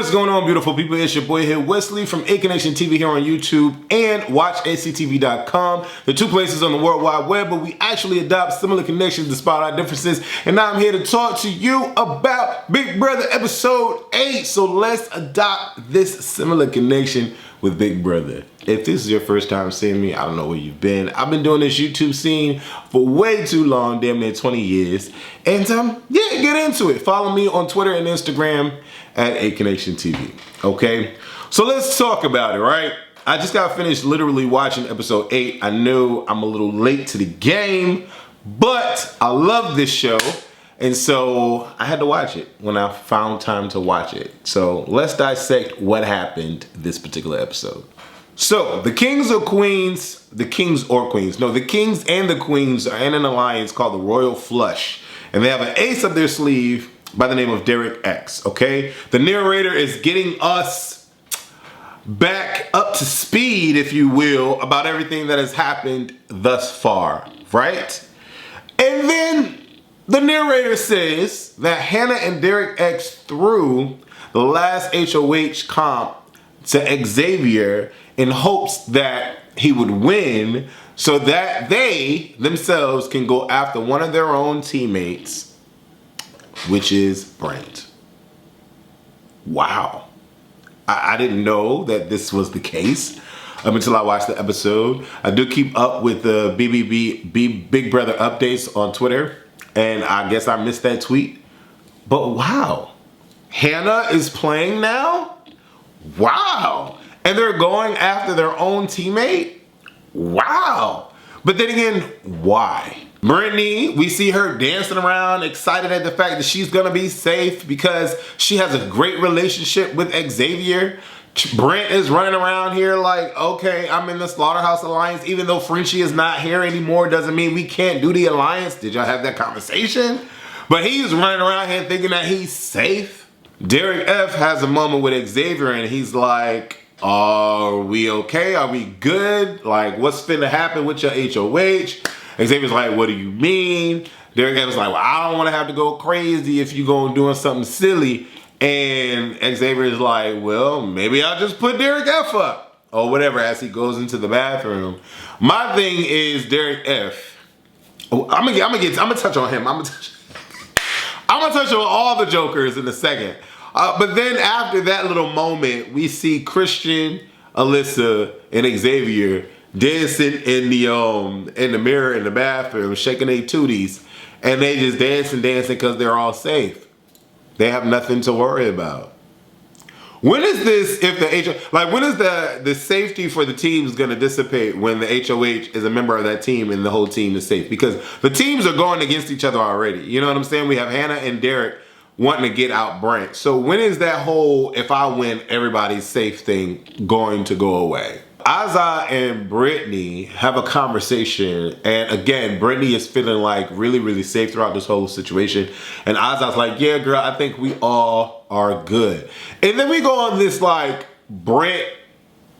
What's going on, beautiful people? It's your boy here, Wesley from A Connection TV here on YouTube and WatchACTV.com. The two places on the World Wide Web, but we actually adopt similar connections despite our differences. And now I'm here to talk to you about Big Brother episode 8. So let's adopt this similar connection with Big Brother. If this is your first time seeing me, I don't know where you've been. I've been doing this YouTube scene for way too long, damn near 20 years. And yeah, get into it. Follow me on Twitter and Instagram at A Connection TV. Okay, so let's talk about it, right? I just got finished literally watching episode 8. I know I'm a little late to the game, but I love this show. And so I had to watch it when I found time to watch it. So let's dissect what happened this particular episode. So the kings and the queens are in an alliance called the Royal Flush. And they have an ace up their sleeve by the name of Derek X, okay? The narrator is getting us back up to speed, if you will, about everything that has happened thus far, right? And then the narrator says that Hannah and Derek X threw the last HOH comp to Xavier in hopes that he would win so that they themselves can go after one of their own teammates, which is Brent. Wow. I didn't know that this was the case until I watched the episode. I do keep up with the Big Brother updates on Twitter, and I guess I missed that tweet. But wow, Hannah is playing now? Wow. And they're going after their own teammate? Wow. But then again, why? Britini, we see her dancing around, excited at the fact that she's gonna be safe because she has a great relationship with Xavier. Brent is running around here like, okay, I'm in the Slaughterhouse Alliance. Even though Frenchie is not here anymore, doesn't mean we can't do the alliance. Did y'all have that conversation? But he's running around here thinking that he's safe. Derek F has a moment with Xavier and he's like, are we okay? Are we good? Like, what's finna happen with your HOH? Xavier's like, what do you mean? Derek F was like, well, I don't want to have to go crazy if you go doing something silly. And Xavier's like, well, maybe I'll just put Derek F up or whatever as he goes into the bathroom. My thing is Derek F. I'm gonna touch on him. I'm gonna touch on all the jokers in a second. But then after that little moment, we see Christian, Alyssa, and Xavier dancing in the mirror in the bathroom, shaking their tooties, and they just dancing because they're all safe. They have nothing to worry about. When is this, when is the safety for the teams gonna dissipate when the HOH is a member of that team and the whole team is safe? Because the teams are going against each other already. You know what I'm saying? We have Hannah and Derek wanting to get out Brent. So when is that whole, if I win, everybody's safe thing going to go away? Azah and Britini have a conversation, and again, Britini is feeling like really, really safe throughout this whole situation. And Azah's like, yeah, girl, I think we all are good. And then we go on this like Brent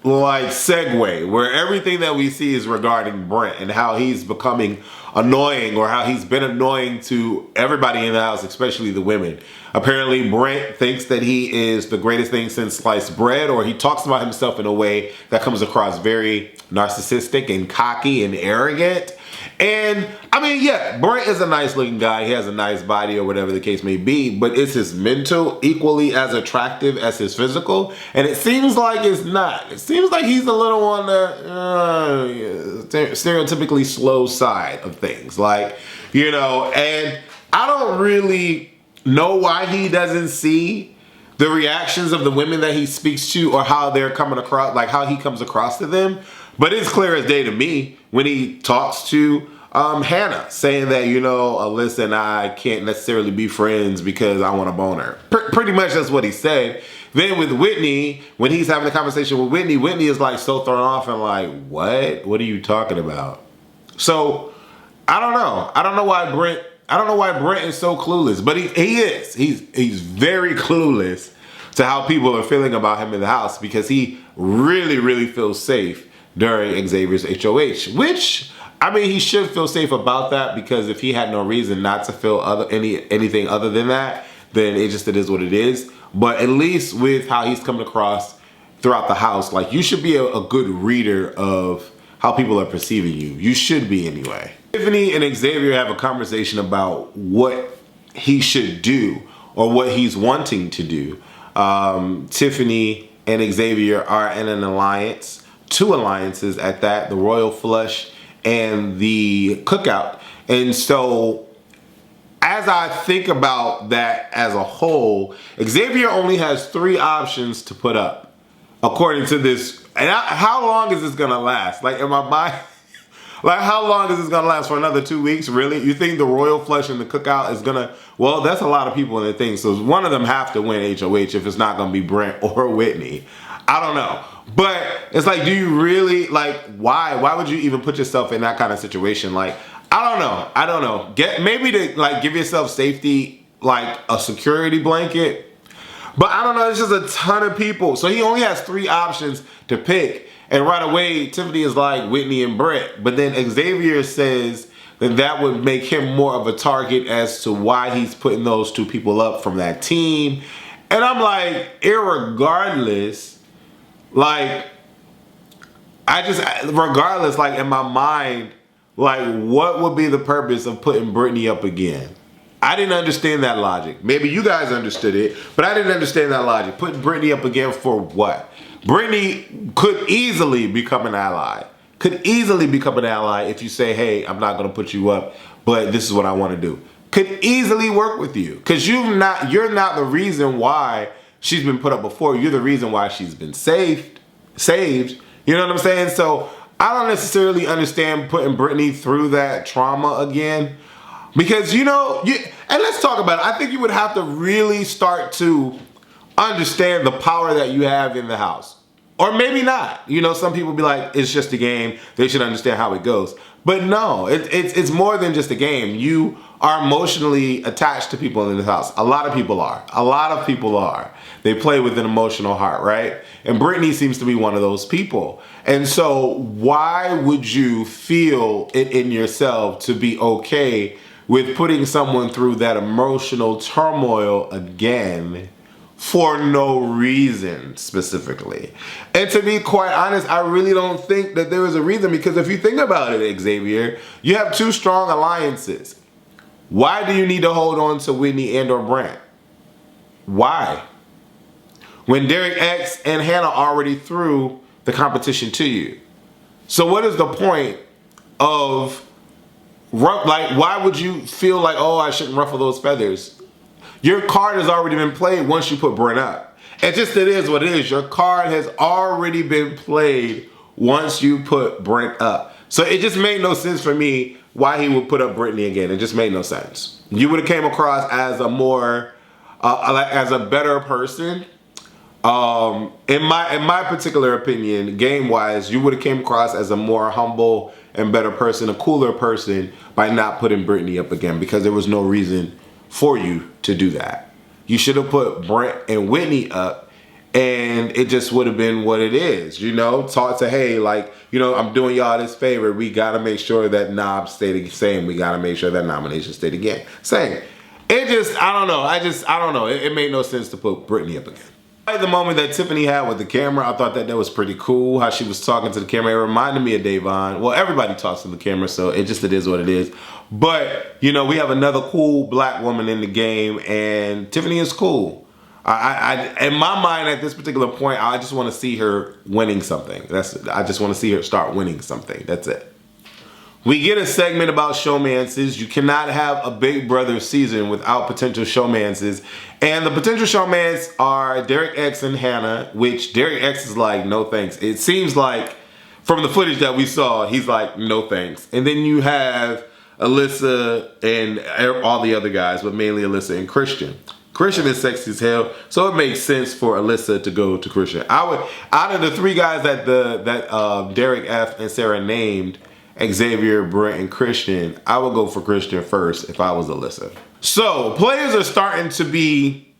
like segue where everything that we see is regarding Brent and how he's becoming annoying or how he's been annoying to everybody in the house, especially the women. Apparently Brent thinks that he is the greatest thing since sliced bread, or he talks about himself in a way that comes across very narcissistic and cocky and arrogant. And I mean, yeah, Brent is a nice looking guy. He has a nice body or whatever the case may be, but is his mental equally as attractive as his physical? And it seems like it's not. It seems like he's a little on the stereotypically slow side of things. Like, you know, and I don't really know why he doesn't see the reactions of the women that he speaks to or how they're coming across, like how he comes across to them. But it's clear as day to me when he talks to Hannah, saying that, you know, Alyssa and I can't necessarily be friends because I want to bone her. Pretty much that's what he said. Then with Whitney, when he's having a conversation with Whitney, Whitney is like so thrown off and like, what? What are you talking about? So I don't know. I don't know why Brent is so clueless, but he is. He's very clueless to how people are feeling about him in the house because he really, really feels safe during Xavier's HOH, which, I mean, he should feel safe about that because if he had no reason not to feel anything other than that, then it is what it is. But at least with how he's coming across throughout the house, like, you should be a good reader of how people are perceiving you. You should be anyway. Tiffany and Xavier have a conversation about what he should do or what he's wanting to do. Tiffany and Xavier are in an alliance, 2 alliances at that, the Royal Flush and the Cookout. And so as I think about that as a whole, Xavier only has 3 options to put up, according to this. And how long is this gonna last? Like, in my mind, like, how long is this gonna last? For another 2 weeks? Really? You think the Royal Flush and the Cookout is gonna, well, that's a lot of people in the thing. So one of them have to win HOH if it's not gonna be Brent or Whitney. I don't know. But it's like, do you really, like, why? Why would you even put yourself in that kind of situation? Like, I don't know. I don't know. Maybe to, like, give yourself safety, like a security blanket. But I don't know. It's just a ton of people. So he only has 3 options to pick. And right away, Tiffany is like Whitney and Brett. But then Xavier says that that would make him more of a target as to why he's putting those 2 people up from that team. And I'm like, irregardless, like, regardless, like, in my mind, like, what would be the purpose of putting Britini up again? I didn't understand that logic. Maybe you guys understood it, but I didn't understand that logic. Putting Britini up again for what? Britini could easily become an ally. Could easily become an ally if you say, hey, I'm not going to put you up, but this is what I want to do. Could easily work with you. Because you're not the reason why she's been put up before. You're the reason why she's been saved. You know what I'm saying? So I don't necessarily understand putting Britini through that trauma again. Because, you know, and let's talk about it. I think you would have to really start to understand the power that you have in the house. Or maybe not. You know, some people be like, it's just a game. They should understand how it goes. But no, it's more than just a game. You are emotionally attached to people in the house. A lot of people are. A lot of people are. They play with an emotional heart, right? And Britini seems to be one of those people. And so why would you feel it in yourself to be okay with putting someone through that emotional turmoil again for no reason specifically? And to be quite honest, I really don't think that there is a reason, because if you think about it, Xavier, you have 2 strong alliances. Why do you need to hold on to Whitney and or Brent? Why? When Derek X and Hannah already threw the competition to you. So what is the point of, like, why would you feel like, oh, I shouldn't ruffle those feathers? Your card has already been played once you put Brent up. It is what it is. Your card has already been played once you put Brent up. So it just made no sense for me why he would put up Britini again. It just made no sense. You would have came across as a more, as a better person. In my particular opinion, game-wise, you would have came across as a more humble and better person, a cooler person, by not putting Britini up again, because there was no reason for you to do that. You should have put Brent and Whitney up, and it just would have been what it is, you know? Talk to, hey, like, you know, I'm doing y'all this favor. We got to make sure that knobs stay the same. We got to make sure that nomination stay again. Same. It just, I don't know. I don't know. It made no sense to put Britini up again. At the moment that Tiffany had with the camera, I thought that was pretty cool, how she was talking to the camera. It reminded me of Davon. Well, everybody talks to the camera, so it is what it is. But, you know, we have another cool black woman in the game, and Tiffany is cool. In my mind, at this particular point, I just want to see her winning something. I just want to see her start winning something. That's it. We get a segment about showmances. You cannot have a Big Brother season without potential showmances. And the potential showmans are Derek X and Hannah, which Derek X is like, no thanks. It seems like, from the footage that we saw, he's like, no thanks. And then you have Alyssa and all the other guys, but mainly Alyssa and Christian. Christian is sexy as hell, so it makes sense for Alyssa to go to Christian. Out of the 3 guys that Derek F and Sarah named, Xavier, Brent, and Christian, I would go for Christian first if I was Alyssa. So, players are starting to be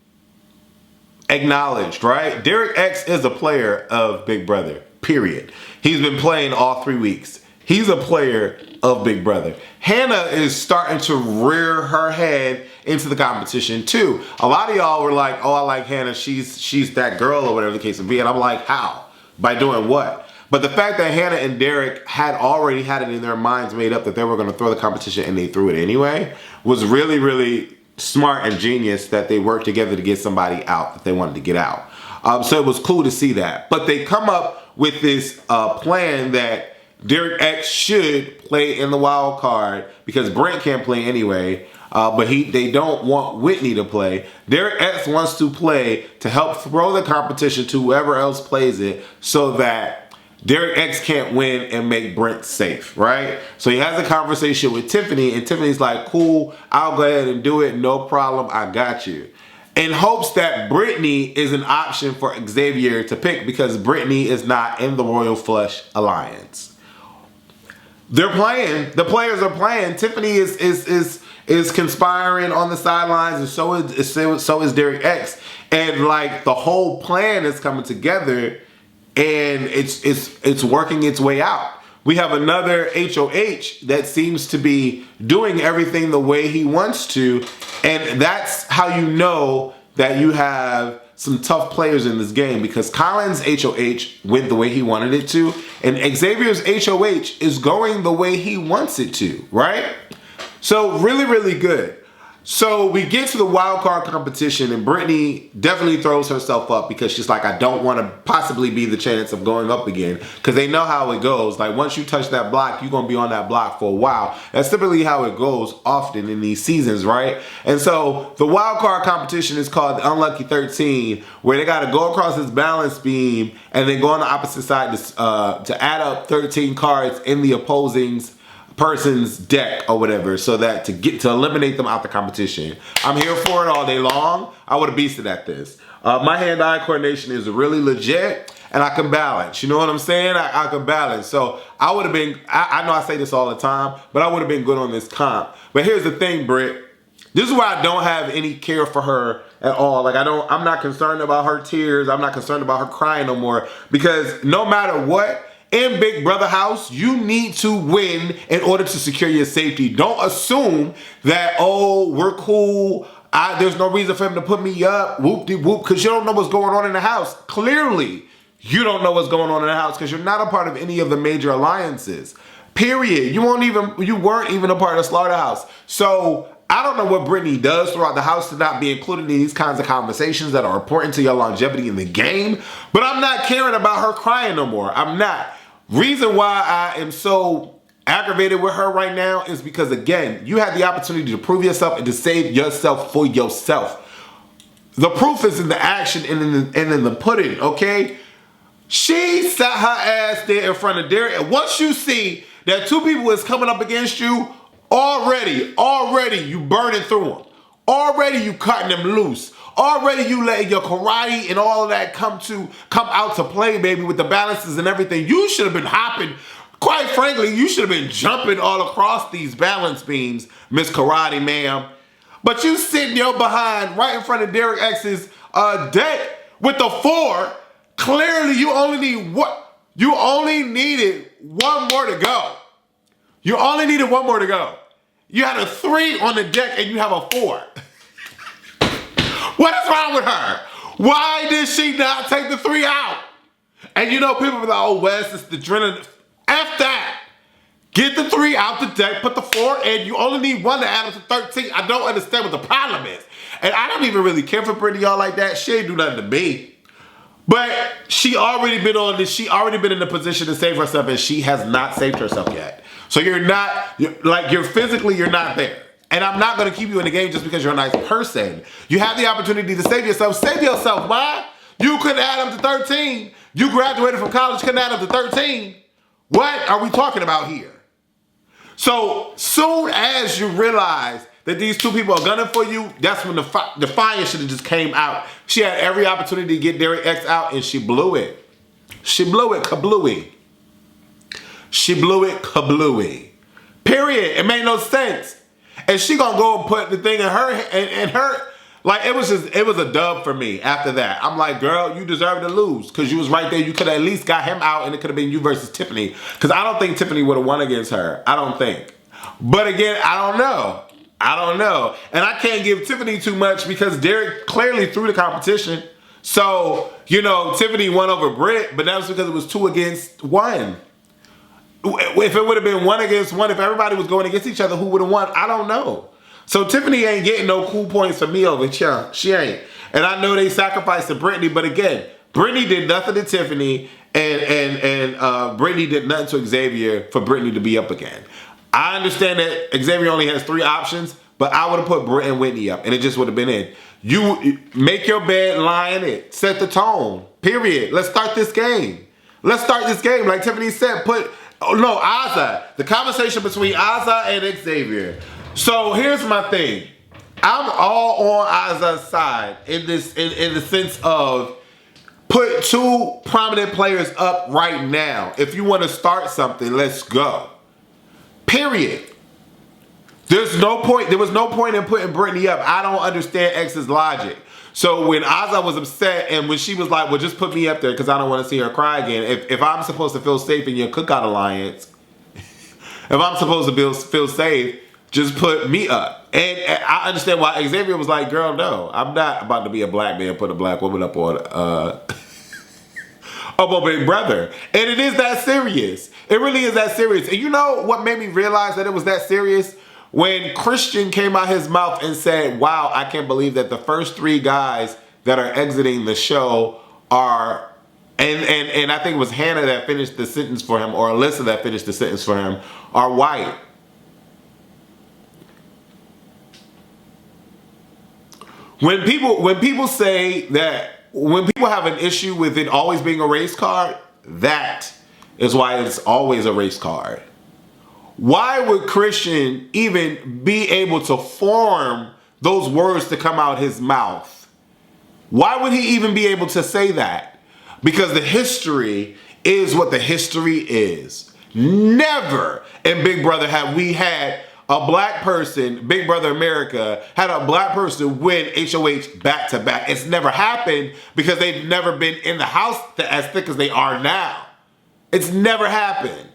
acknowledged, right? Derek X is a player of Big Brother, period. He's been playing all 3 weeks. He's a player of Big Brother. Hannah is starting to rear her head into the competition too. A lot of y'all were like, oh, I like Hannah. She's that girl or whatever the case may be. And I'm like, how? By doing what? But the fact that Hannah and Derek had already had it in their minds made up that they were going to throw the competition and they threw it anyway was really, really smart and genius that they worked together to get somebody out that they wanted to get out. So it was cool to see that. But they come up with this plan that Derek X should play in the wild card because Brent can't play anyway. But they don't want Whitney to play. Derek X wants to play to help throw the competition to whoever else plays it so that Derek X can't win and make Brent safe, right? So he has a conversation with Tiffany, and Tiffany's like, cool, I'll go ahead and do it, no problem, I got you. In hopes that Britini is an option for Xavier to pick because Britini is not in the Royal Flush Alliance. They're playing, the players are playing. Tiffany is conspiring on the sidelines, and so is Derek X. And like the whole plan is coming together, and it's working its way out. We have another HOH that seems to be doing everything the way he wants to, and that's how you know that you have some tough players in this game, because Colin's HOH went the way he wanted it to, and Xavier's HOH is going the way he wants it to, right? So really, really good. So we get to the wild card competition, and Britini definitely throws herself up because she's like, I don't want to possibly be the chance of going up again, because they know how it goes. Like once you touch that block, you're going to be on that block for a while. That's typically how it goes often in these seasons, right? And so the wild card competition is called the Unlucky 13, where they got to go across this balance beam and then go on the opposite side to add up 13 cards in the opposing person's deck or whatever, so that to eliminate them out the competition. I'm here for it all day long. I would have beasted at this. My hand-eye coordination is really legit, and I can balance. You know what I'm saying? I can balance. So I would have been, I know I say this all the time, but I would have been good on this comp. But here's the thing, Britt. This is why I don't have any care for her at all. Like I'm not concerned about her tears. I'm not concerned about her crying no more, because no matter what, in Big Brother house, you need to win in order to secure your safety. Don't assume that, oh, we're cool, there's no reason for him to put me up, whoop-de-whoop, because you don't know what's going on in the house. Clearly, you don't know what's going on in the house because you're not a part of any of the major alliances. Period. You weren't even a part of Slaughterhouse. So I don't know what Britini does throughout the house to not be included in these kinds of conversations that are important to your longevity in the game, but I'm not caring about her crying no more. I'm not. Reason why I am so aggravated with her right now is because, again, you had the opportunity to prove yourself and to save yourself for yourself. The proof is in the action and in the pudding, okay? She sat her ass there in front of Derek, and once you see that two people is coming up against you, already you burning through them. Already you cutting them loose. Already you letting your karate and all of that come out to play, baby, with the balances and everything. You should have been hopping. Quite frankly, you should have been jumping all across these balance beams, Miss Karate, ma'am. But you sitting your behind right in front of Derek X's deck with the 4. Clearly, you only needed one more to go. You only needed one more to go. You had a 3 on the deck and you have a 4. What is wrong with her? Why did she not take the 3 out? And you know, people be like, oh, Wes, it's the adrenaline. F that. Get the 3 out the deck, put the 4 in. You only need 1 to add up to 13. I don't understand what the problem is. And I don't even really care for Britini y'all like that. She ain't do nothing to me. But she already been on this. She already been in a position to save herself, and she has not saved herself yet. So you're not there. And I'm not going to keep you in the game just because you're a nice person. You have the opportunity to save yourself. Save yourself, man. You couldn't add up to 13. You graduated from college, couldn't add up to 13. What are we talking about here? So soon as you realize that these two people are gunning for you, that's when the fire should have just came out. She had every opportunity to get Derek X out, and she blew it. She blew it kablooey. She blew it kablooey. Period. It made no sense. And she gonna go and put the thing in her Like, it was a dub for me after that. I'm like, girl, you deserve to lose because you was right there. You could have at least got him out and it could have been you versus Tiffany. Because I don't think Tiffany would have won against her. I don't think. But again, I don't know. I don't know. And I can't give Tiffany too much because Derek clearly threw the competition. So, you know, Tiffany won over Britt, but that was because it was 2 against 1. If it would have been 1 against 1, if everybody was going against each other, who would have won? I don't know. So Tiffany ain't getting no cool points for me over here. She ain't. And I know they sacrificed to Britini, but again, Britini did nothing to Tiffany, and Britini did nothing to Xavier for Britini to be up again. I understand that Xavier only has 3 options, but I would have put Britt and Whitney up, and it just would have been it. You make your bed, lie in it, set the tone. Period. Let's start this game. Let's start this game. Like Tiffany said, Azza. The conversation between Azza and Xavier. So here's my thing. I'm all on Azza's side in the sense of put 2 prominent players up right now. If you want to start something, let's go. Period. There was no point in putting Britini up. I don't understand X's logic. So when Azza was upset and when she was like, well, just put me up there because I don't want to see her cry again. If I'm supposed to feel safe in your Cookout Alliance, if I'm supposed to feel safe, just put me up. And I understand why Xavier was like, girl, no, I'm not about to be a black man, put a black woman up on Big Brother. And it is that serious. It really is that serious. And you know what made me realize that it was that serious? When Christian came out his mouth and said, wow, I can't believe that the first 3 guys that are exiting the show are, and I think it was Hannah that finished the sentence for him, or Alyssa that finished the sentence for him, are white. When people say that, when people have an issue with it always being a race card, that is why it's always a race card. Why would Christian even be able to form those words to come out his mouth? Why would he even be able to say that? Because the history is what the history is. Never in Big Brother have we had a black person, Big Brother America, had a black person win HOH back to back. It's never happened because they've never been in the house as thick as they are now. It's never happened.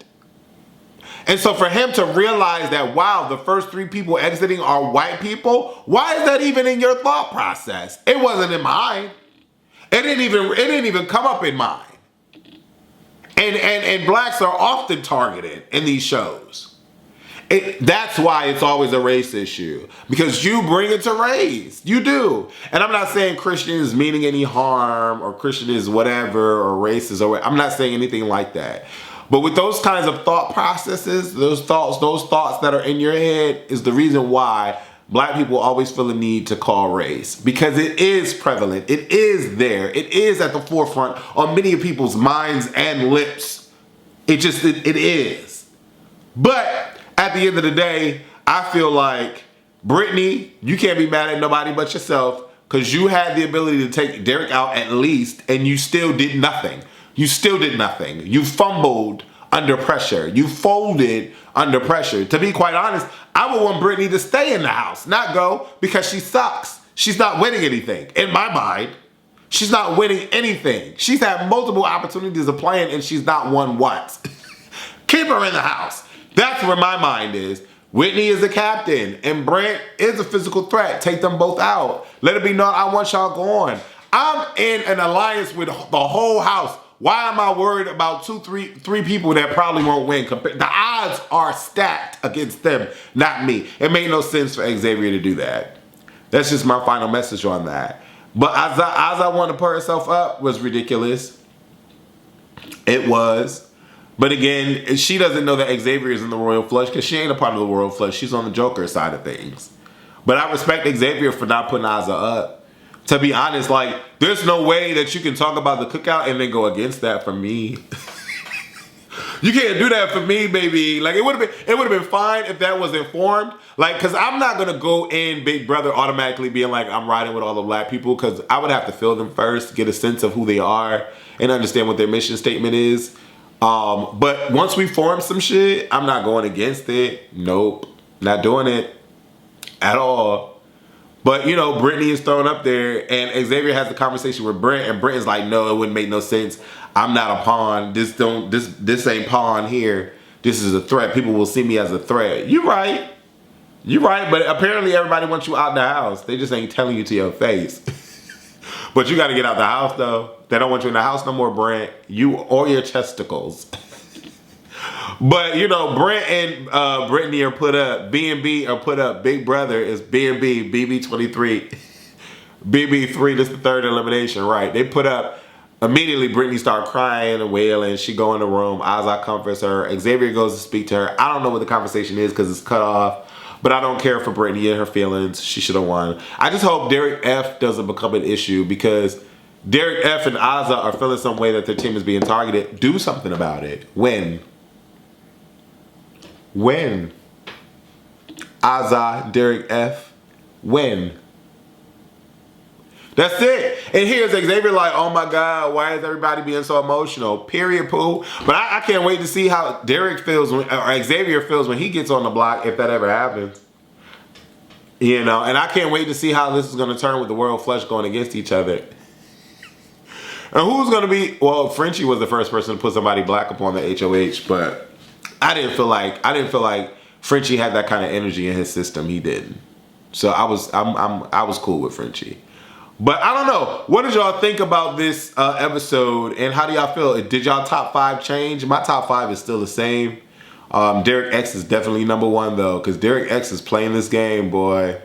And so for him to realize that, wow, the first 3 people exiting are white people, why is that even in your thought process? It wasn't in mine. It didn't even come up in mine. And blacks are often targeted in these shows. That's why it's always a race issue. Because you bring it to race. You do. And I'm not saying Christian is meaning any harm or Christian is whatever or racist or I'm not saying anything like that. But with those kinds of thought processes, those thoughts that are in your head is the reason why black people always feel the need to call race. Because it is prevalent. It is there. It is at the forefront on many of people's minds and lips. It is. But at the end of the day, I feel like, Britini, you can't be mad at nobody but yourself because you had the ability to take Derek out at least and you still did nothing. You still did nothing. You fumbled under pressure. You folded under pressure. To be quite honest, I would want Britini to stay in the house, not go, because she sucks. She's not winning anything. In my mind, she's not winning anything. She's had multiple opportunities of playing and she's not won once. Keep her in the house. That's where my mind is. Whitney is the captain and Brent is a physical threat. Take them both out. Let it be known I want y'all going. I'm in an alliance with the whole house. Why am I worried about three people that probably won't win? The odds are stacked against them, not me. It made no sense for Xavier to do that. That's just my final message on that. But Azza wanted to put herself up was ridiculous. It was. But again, she doesn't know that Xavier is in the royal flush because she ain't a part of the royal flush. She's on the Joker side of things. But I respect Xavier for not putting Azza up. To be honest, like, there's no way that you can talk about the cookout and then go against that for me. You can't do that for me, baby. Like, it would have been fine if that was informed. Like, because I'm not going to go in Big Brother automatically being like, I'm riding with all the black people, because I would have to feel them first, get a sense of who they are, and understand what their mission statement is. But once we form some shit, I'm not going against it. Nope. Not doing it at all. But you know, Brittany is thrown up there, and Xavier has the conversation with Brent, and Brent is like, "No, it wouldn't make no sense. I'm not a pawn. This ain't pawn here. This is a threat. People will see me as a threat." You're right. You're right. But apparently, everybody wants you out the house. They just ain't telling you to your face. But you got to get out the house, though. They don't want you in the house no more, Brent. You or your testicles. But you know, Brent and Brittany are put up. B&B are put up. Big Brother is B&B, BB23, BB3. This is the third elimination, right? They put up. Immediately, Brittany started crying and wailing. She go in the room. Azza comforts her. Xavier goes to speak to her. I don't know what the conversation is because it's cut off. But I don't care for Brittany and her feelings. She should have won. I just hope Derek F doesn't become an issue because Derek F and Azza are feeling some way that their team is being targeted. Do something about it. When? When? Azza, Derek F. When? That's it. And here's Xavier like, oh my God, why is everybody being so emotional? Period, poo. But I can't wait to see how Derek feels, or Xavier feels when he gets on the block, if that ever happens. You know, and I can't wait to see how this is going to turn with the World Flush going against each other. And who's going to be, well, Frenchie was the first person to put somebody black up on the HOH, but I didn't feel like Frenchie had that kind of energy in his system. He didn't. So I was cool with Frenchie. But I don't know. What did y'all think about this episode, and how do y'all feel? Did y'all top 5 change? My top 5 is still the same. Derek X is definitely number 1 though, because Derek X is playing this game, boy.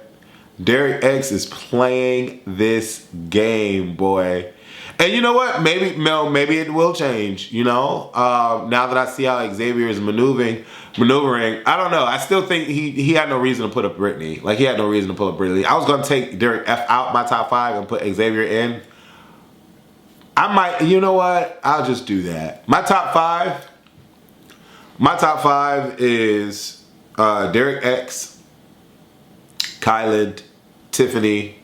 Derek X is playing this game, boy. And you know what? Maybe it will change. You know, now that I see how Xavier is maneuvering, I don't know. I still think he had no reason to put up Britini. Like, he had no reason to put up Britini. I was gonna take Derek F out my top 5 and put Xavier in. I might. You know what? I'll just do that. My top 5. My top 5 is Derek X, Kylan, Tiffany,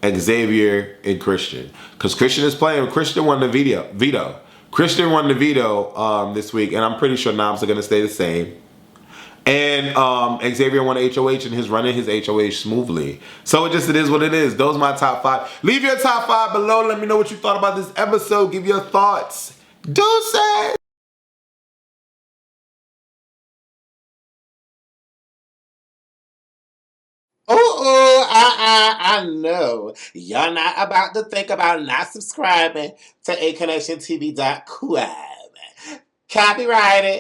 Xavier, and Christian. Because Christian is playing. Christian won the veto. Christian won the veto this week, and I'm pretty sure knobs are going to stay the same. And Xavier won HOH, and he's running his HOH smoothly. So it is what it is. Those are my top 5. Leave your top 5 below. Let me know what you thought about this episode. Give your thoughts. Deuces! I know. You're not about to think about not subscribing to A Connection TV.com. Copyrighted.